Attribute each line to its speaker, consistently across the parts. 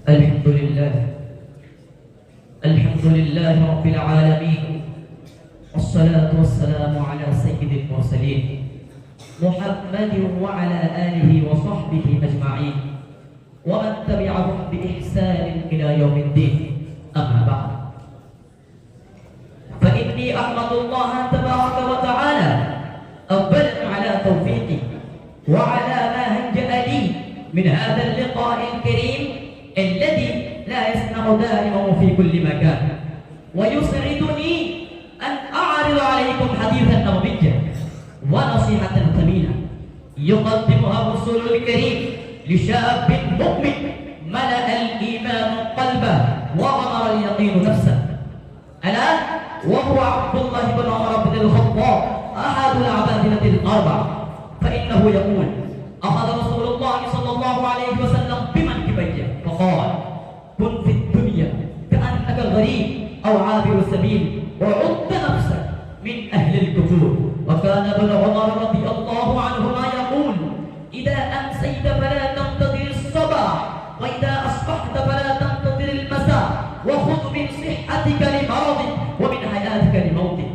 Speaker 1: الحمد لله رب العالمين، والصلاة والسلام على سيد المرسلين محمد وعلى آله وصحبه أجمعين ومن تبعهم بإحسان إلى يوم الدين. أما بعد، فإني أحمد الله تبارك وتعالى أولا على توفيقي وعلى ما هيأ لي من هذا اللقاء الكريم الذي لا يسمع دائما في كل مكان، ويسعدني أن أعرض عليكم حديثا نبويا ونصيحة ثمينة يقدمها الرسول الكريم لشاب مؤمن ملأ الإيمان قلبه وغمر اليقين نفسه، ألا وهو عبد الله بن عمر بن الخطاب أحد العبادلة الأربعة. فإنه يقول: أخذ رسول الله صلى الله عليه وسلم بمنكبيه فقال: كن في الدنيا كأنك غريب أو عابر سبيل وعد نفسك من أهل الكفور. وكان ابن عمر رضي الله عنهما يقول: إذا أمسيت فلا تنتظر الصباح، وإذا أصبحت فلا تنتظر المساء، وخذ من صحتك لمرضك ومن حياتك لموتك.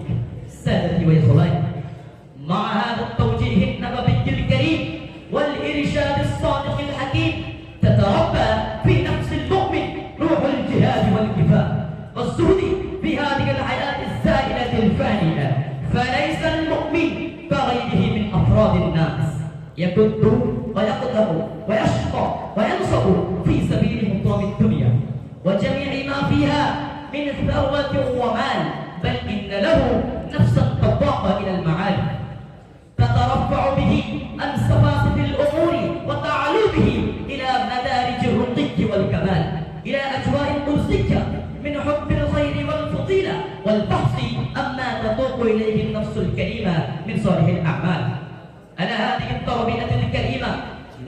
Speaker 1: سادتي وإخواني، مع هذا التوجيه النبوي الكريم والإرشاد الصادق الحكيم تتربى في نفس المؤمن روح الجهاد والكفاح والزهد في هذه الحياة الزائلة الفانية. فليس المؤمن كغيره من أفراد الناس يكد ويقدر ويشقى وينصب في سبيل حطام الدنيا وجميع ما فيها من ثروة ومال، بل إن له نفسا تضاق إلى المعالي تترفع به عن سفاسف الأمور وتعلو به إلى مدارج الرقي والكمال، إلى أجواء قدسية من حب الخير والفضيلة والبحث عما تتوق إليه النفس الكريمة من صالح الأعمال. على هذه التربية الكريمة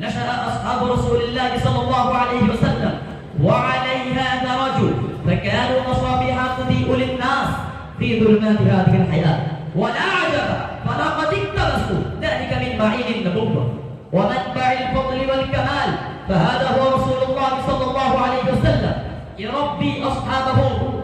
Speaker 1: نشأ أصحاب رسول الله صلى الله عليه وسلم وعليها درجوا، فكانوا مصابيح تضيء للناس في ظلمات هذه الحياة. ولا عجب، فلقد اقتبسوا ذلك من معين النبوة ومنبع الفضل والكمال، فهذا هو رسول الله صلى الله عليه وسلم يربي أصحابه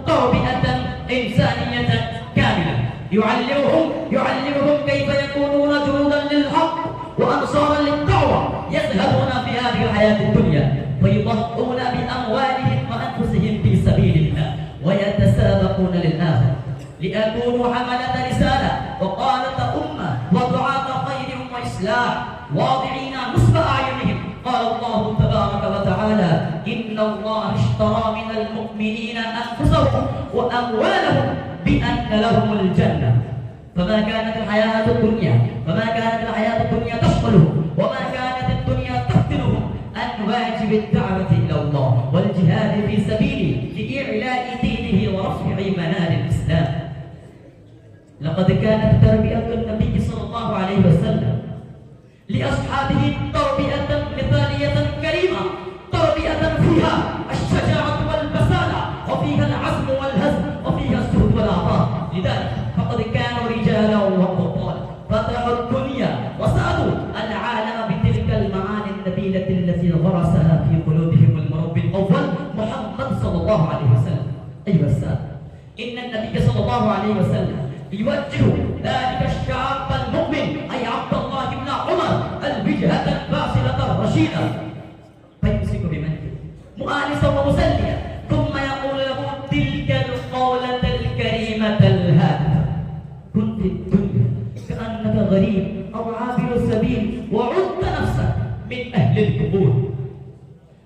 Speaker 1: تربية إنسانية كاملة، يعلمهم كيف يكونون جنودا للحق وأنصارا للدعوة، يذهبون في هذه الحياة الدنيا فيضحون بأموالهم وأنفسهم في سبيل الله ويتسابقون للآخرة ليكونوا حملة رسالة وقادة أمة ودعاة خير وإصلاح واضعين نصب أعينهم. قال الله تبارك وتعالى: إن الله اشترى من المؤمنين أنفسهم وأموالهم بأن لهم الجنة. فما كانت الحياة الدنيا تشغلهم وما كانت الدنيا تفتنهم عن واجب الدعوة إلى الله والجهاد في سبيله لإعلاء دينه ورفع منار الإسلام. لقد كانت تربية النبي صلى الله عليه وسلم لأصحابه تربية مثالية كريمة، تربية فيها الشجاعة والبسالة وفيها العزم والهزم وفيها الزهد والعطاء. لذلك فقد كانوا رجالا وأبطالا فتحوا الدنيا وسادوا العالم بتلك المعاني النبيلة التي غرسها في قلوبهم المربي الأول محمد صلى الله عليه وسلم. أيها السادة، إن النبي صلى الله عليه وسلم يوجه ذلك الشاب المؤمن أي عبد الله بن عمر الوجهة الباسلة الرشيدة فيمسك بمنه مؤانسا ومسليا، ثم يقول له تلك القولة الكريمة الهادفة: كن في الدنيا كأنك غريب أو عابر سبيل وعد نفسك من أهل القبور.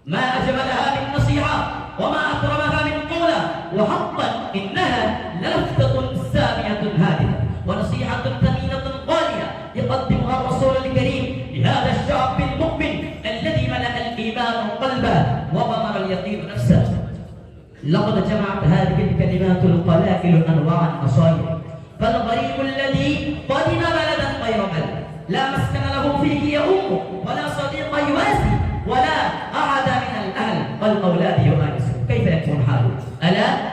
Speaker 1: ما أجملها من نصيحة وما أكرمها من قولة، وحقا إنها لفتة سامية هادفة ونصيحة ثمينة غالية يقدمها الرسول الكريم لهذا الشاب المؤمن الذي ملأ الإيمان قلبه وغمر اليقين نفسه. لقد جمعت هذه الكلمات القلائل أنواع النصائح، فالغريب الذي قدم بلدا غير بلد لا مسكن له فيه يؤم ولا صديق يواسي ولا أحد من الأهل والأولاد يؤانسه، كيف يكون حاله؟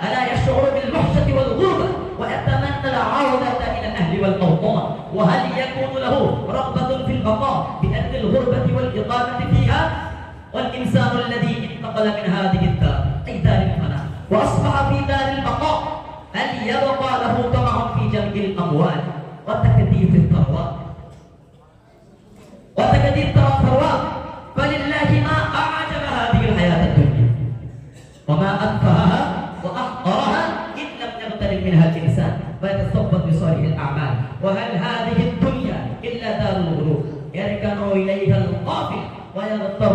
Speaker 1: ألا يشعر بالوحشة والغربة ويتمنى العودة إلى الأهل والأوطان؟ وهل يكون له رغبة في البقاء بأرض الغربة والإقامة فيها؟ والإنسان الذي انتقل من هذه في دار البقاء هل يبقى له طمع في جمع الأموال وتكدير الثروات الثروات؟ فلله ما أعجب هذه الحياة الدنيا وما أكفاها وأحقرها إن لم يغتنم منها الإنسان ويتصبب بصالح الأعمال. وهل هذه الدنيا إلا دار الغرور يركن إليها القافل ويغتر